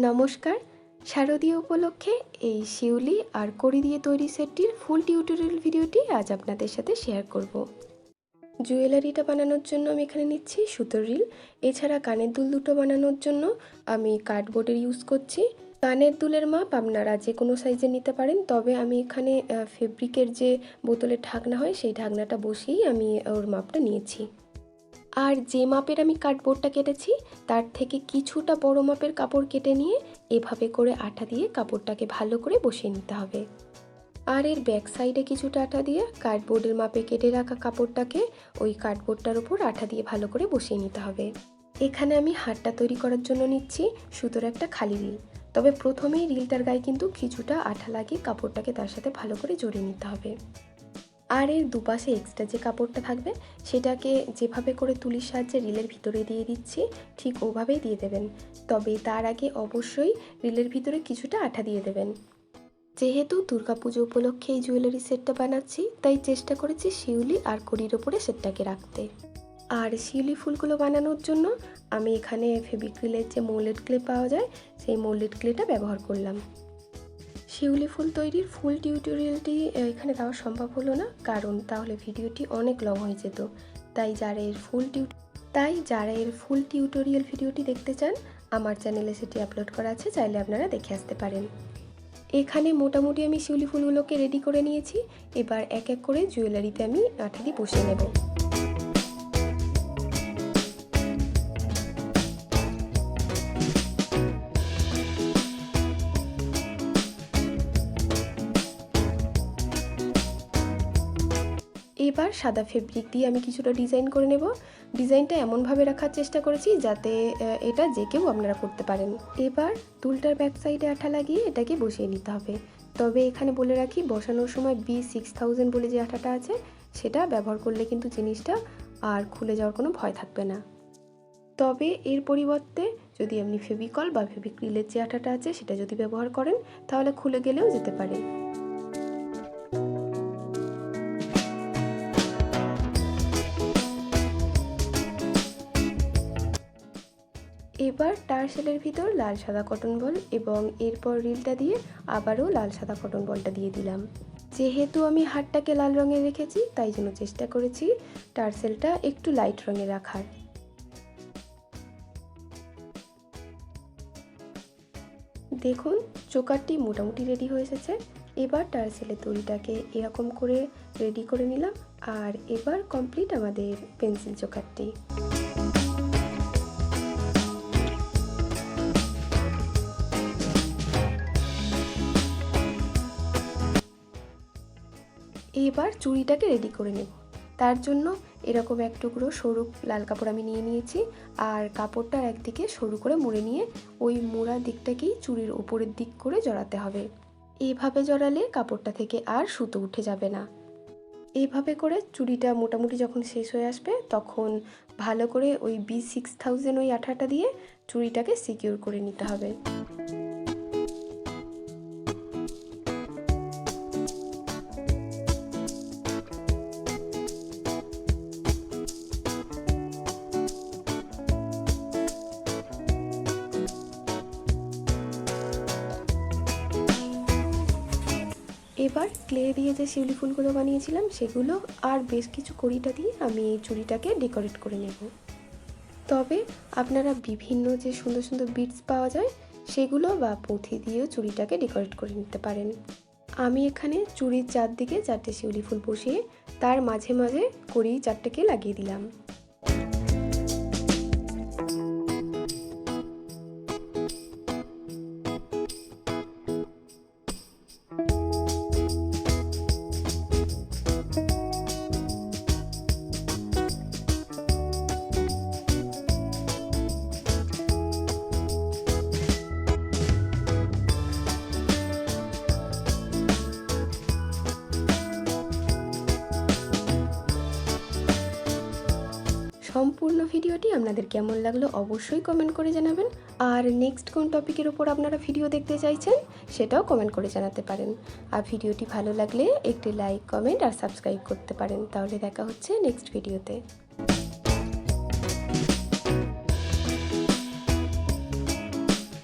নমস্কার, শারদীয় উপলক্ষে এই শিউলি আর কড়ি দিয়ে তৈরি সেটটির ফুল টিউটোরিয়াল ভিডিওটি আজ আপনাদের সাথে শেয়ার করব। জুয়েলারিটা বানানোর জন্য আমি এখানে নিচ্ছি সুতোর রিল। এছাড়া কানের দুল দুটো বানানোর জন্য আমি কার্ডবোর্ডের ইউজ করছি। কানের দুলের মাপ আপনারা যে কোনো সাইজে নিতে পারেন, তবে আমি এখানে ফেব্রিকের যে বোতলের ঢাকনা হয় সেই ঢাকনাটা বসিয়েই আমি ওর মাপটা নিয়েছি। আর যে মাপের আমি কার্ডবোর্ডটা কেটেছি তার থেকে কিছুটা বড় মাপের কাপড় কেটে নিয়ে এভাবে করে আঠা দিয়ে কাপড়টাকে ভালো করে বসিয়ে নিতে হবে। আর এর ব্যাক সাইডে কিছুটা আঠা দিয়ে কার্ডবোর্ডের মাপে কেটে রাখা কাপড়টাকে ওই কার্ডবোর্ডটার উপর আঠা দিয়ে ভালো করে বসিয়ে নিতে হবে। এখানে আমি হারটা তৈরি করার জন্য নিচ্ছি সুতোর একটা খালি রিল। তবে প্রথমেই রিলটার গায়ে কিন্তু কিছুটা আঠা লাগিয়ে কাপড়টাকে তার সাথে ভালো করে জড়িয়ে নিতে হবে। আর এর দুপাশে এক্সট্রা যে কাপড়টা থাকবে সেটাকে যেভাবে করে তুলির সাহায্যে রিলের ভিতরে দিয়ে দিচ্ছি ঠিক ওভাবেই দিয়ে দেবেন। তবে তার আগে অবশ্যই রিলের ভিতরে কিছুটা আঠা দিয়ে দেবেন। যেহেতু দুর্গাপুজো উপলক্ষে এই জুয়েলারি সেটটা বানাচ্ছি, তাই চেষ্টা করেছি শিউলি আর কড়ির ওপরে সেটটাকে রাখতে। আর শিউলি ফুলগুলো বানানোর জন্য আমি এখানে ফেভিক্রিলের যে মোল্ডেড ক্লে পাওয়া যায় সেই মোল্ডেড ক্লেটা ব্যবহার করলাম। শিউলি ফুল তৈরির ফুল টিউটোরিয়ালটি এখানে দেওয়া সম্ভব হলো না, কারণ তাহলে ভিডিওটি অনেক লং হয়ে যেত। তাই যারা এর ফুল টিউটোরিয়াল ভিডিওটি দেখতে চান আমার চ্যানেলে সেটি আপলোড করা আছে, চাইলে আপনারা দেখে আসতে পারেন। এখানে মোটামুটি আমি শিউলি ফুলগুলোকে রেডি করে নিয়েছি। এবার এক এক করে জুয়েলারিতে আমি আঠা দিয়ে বসিয়ে নেব। এবার সাদা ফেব্রিক দিয়ে আমি কিছুটা ডিজাইন করে নেব। ডিজাইনটা এমনভাবে রাখার চেষ্টা করেছি যাতে এটা যে কেউ আপনারা করতে পারেন। এবার দুলটার ব্যাক সাইডে আঠা লাগিয়ে এটাকে বসিয়ে নিতে হবে। তবে এখানে বলে রাখি, বসানোর সময় B6000 বলে যে আঠাটা আছে সেটা ব্যবহার করলে কিন্তু জিনিসটা আর খুলে যাওয়ার কোনো ভয় থাকবে না। তবে এর পরিবর্তে যদি আপনি ফেভিকল বা ফেভিক্রিলের যে আঠাটা আছে সেটা যদি ব্যবহার করেন তাহলে খুলে গেলেও যেতে পারে। এবার টার্সেলের ভিতর লাল সাদা কটন বল এবং এরপর রিলটা দিয়ে আবারও লাল সাদা কটন বলটা দিয়ে দিলাম। যেহেতু আমি হারটাকে লাল রঙে রেখেছি তাই জন্য চেষ্টা করেছি টার্সেলটা একটু লাইট রঙে রাখার। দেখুন চোকারটি মোটামুটি রেডি হয়ে এসেছে। এবার টার্সেলের দড়িটাকে এরকম করে রেডি করে নিলাম। আর এবার কমপ্লিট আমাদের পেন্সিল চোকারটি। এবার চুড়িটাকে রেডি করে নেব। তার জন্য এরকম এক টুকরো সরু লাল কাপড় আমি নিয়ে নিয়েছি। আর কাপড়টার একদিকে সরু করে মুড়ে নিয়ে ওই মোড়া দিকটাকেই চুড়ির উপরের দিক করে জড়াতে হবে। এইভাবে জড়ালে কাপড়টা থেকে আর সুতো উঠে যাবে না। এইভাবে করে চুড়িটা মোটামুটি যখন শেষ হয়ে আসবে তখন ভালো করে ওই B6000 ওই আঠাটা দিয়ে চুড়িটাকে সিকিউর করে নিতে হবে। এবার ক্লে দিয়ে যে শিউলি ফুলগুলো বানিয়েছিলাম সেগুলো আর বেশ কিছু কড়িটা দিয়ে আমি এই চুড়িটাকে ডেকোরেট করে নেব। তবে আপনারা বিভিন্ন যে সুন্দর সুন্দর বিটস পাওয়া যায় সেগুলো বা পুঁথি দিয়েও চুড়িটাকে ডেকোরেট করে নিতে পারেন। আমি এখানে চুড়ির চারদিকে 4টে শিউলি ফুল বসিয়ে তার মাঝে মাঝে কড়ি 4টেকে লাগিয়ে দিলাম। সম্পূর্ণ ভিডিওটি আপনাদের কেমন লাগলো অবশ্যই কমেন্ট করে জানাবেন। আর নেক্সট কোন টপিকের উপর আপনারা ভিডিও দেখতে চাইছেন সেটাও কমেন্ট করে জানাতে পারেন। আর ভিডিওটি ভালো লাগলে একটি লাইক, কমেন্ট আর সাবস্ক্রাইব করতে পারেন। তাহলে দেখা হচ্ছে নেক্সট ভিডিওতে।